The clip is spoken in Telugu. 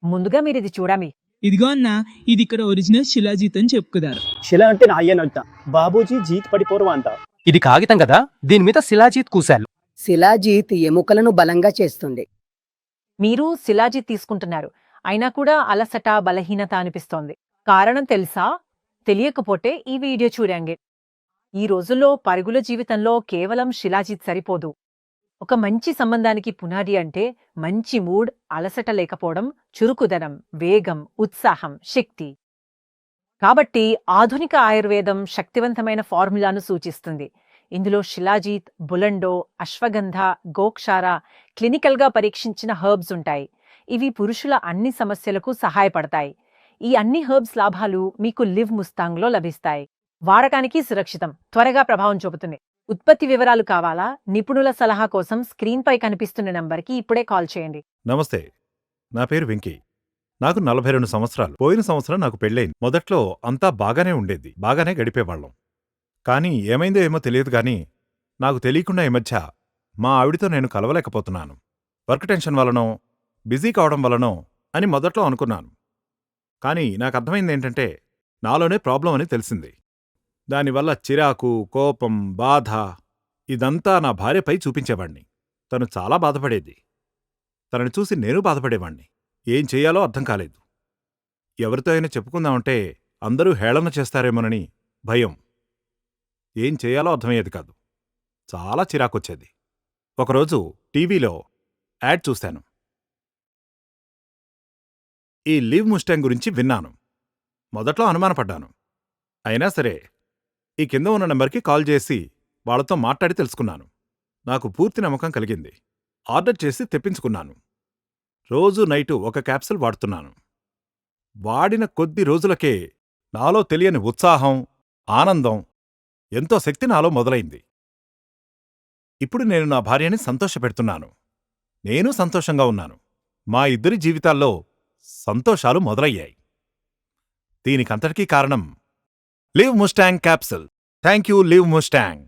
ముందుగా మీరిది చూడమి. ఇదిగో అన్నా, ఇది ఇక్కడ ఒరిజినల్ శిలాజీత్ అని చెప్పుకున్నారు. శిల అంటే నా అయ్యనంట. బాబూజీ జీత్ పడిపోరు అంట. ఇది కాగితం కదా, దీని మీద శిలాజీత్ కూశాలు. శిలాజీత్ ఎముకలను బలంగా చేస్తుంది. మీరు శిలాజీత్ తీసుకుంటున్నారు, అయినా కూడా అలసట, బలహీనత అనిపిస్తోంది. కారణం తెలుసా? తెలియకపోతే ఈ వీడియో చూడండి. ఈ రోజుల్లో పరుగుల జీవితంలో కేవలం శిలాజీత్ సరిపోదు. ఒక మంచి సంబంధానికి పునాది అంటే మంచి మూడ్, అలసట లేకపోవడం, చురుకుదనం, వేగం, ఉత్సాహం, శక్తి. కాబట్టి ఆధునిక ఆయుర్వేదం శక్తివంతమైన ఫార్ములాను సూచిస్తుంది. ఇందులో శిలాజీత్, బులండో, అశ్వగంధ, గోక్షార క్లినికల్గా పరీక్షించిన హెర్బ్స్ ఉంటాయి. ఇవి పురుషుల అన్ని సమస్యలకు సహాయపడతాయి. ఈ అన్ని హెర్బ్స్ లాభాలు మీకు లివ్ ముస్తాంగ్లో లభిస్తాయి. వాడకానికి సురక్షితం, త్వరగా ప్రభావం చూపుతుంది. ఉత్పత్తి వివరాలు కావాలా? నిపుణుల సలహా కోసం స్క్రీన్పై కనిపిస్తున్న నంబర్కి ఇప్పుడే కాల్ చేయండి. నమస్తే, నా పేరు వెంకీ. నాకు 42 సంవత్సరాలు. పోయిన సంవత్సరం నాకు పెళ్ళైంది. మొదట్లో అంతా బాగానే ఉండేది, బాగానే గడిపేవాళ్లం. కానీ ఏమైందో ఏమో తెలియదు గాని నాకు తెలియకుండా ఈ మధ్య మా ఆవిడితో నేను కలవలేకపోతున్నాను. వర్క్ టెన్షన్ వలనో, బిజీ కావడం వలనో అని మొదట్లో అనుకున్నాను. కానీ నాకు అర్థమైందేంటంటే నాలోనే ప్రాబ్లం అని తెలిసింది. దానివల్ల చిరాకు, కోపం, బాధ ఇదంతా నా భార్యపై చూపించేవాణ్ణి. తను చాలా బాధపడేది. తనని చూసి నేను బాధపడేవాణ్ణి. ఏం చెయ్యాలో అర్థం కాలేదు. ఎవరితో అయినా చెప్పుకుందామంటే అందరూ హేళన చేస్తారేమోనని భయం. ఏం చెయ్యాలో అర్థమయ్యేది కాదు. చాలా చిరాకొచ్చేది. ఒకరోజు టీవీలో యాడ్ చూశాను. ఈ లివ్ ముస్టాంగ్ గురించి విన్నాను. మొదట్లో అనుమానపడ్డాను. అయినా సరే ఈ కింద ఉన్న నెంబర్కి కాల్ చేసి వాళ్లతో మాట్లాడి తెలుసుకున్నాను. నాకు పూర్తి నమ్మకం కలిగింది. ఆర్డర్ చేసి తెప్పించుకున్నాను. రోజూ నైటు ఒక క్యాప్సూల్ వాడుతున్నాను. వాడిన కొద్ది రోజులకే నాలో తెలియని ఉత్సాహం, ఆనందం, ఎంతో శక్తి నాలో మొదలైంది. ఇప్పుడు నేను నా భార్యని సంతోషపెడుతున్నాను. నేను సంతోషంగా ఉన్నాను. మా ఇద్దరి జీవితాల్లో సంతోషాలు మొదలయ్యాయి. దీనికంతటికీ కారణం live Mustang capsule. Thank you live Mustang.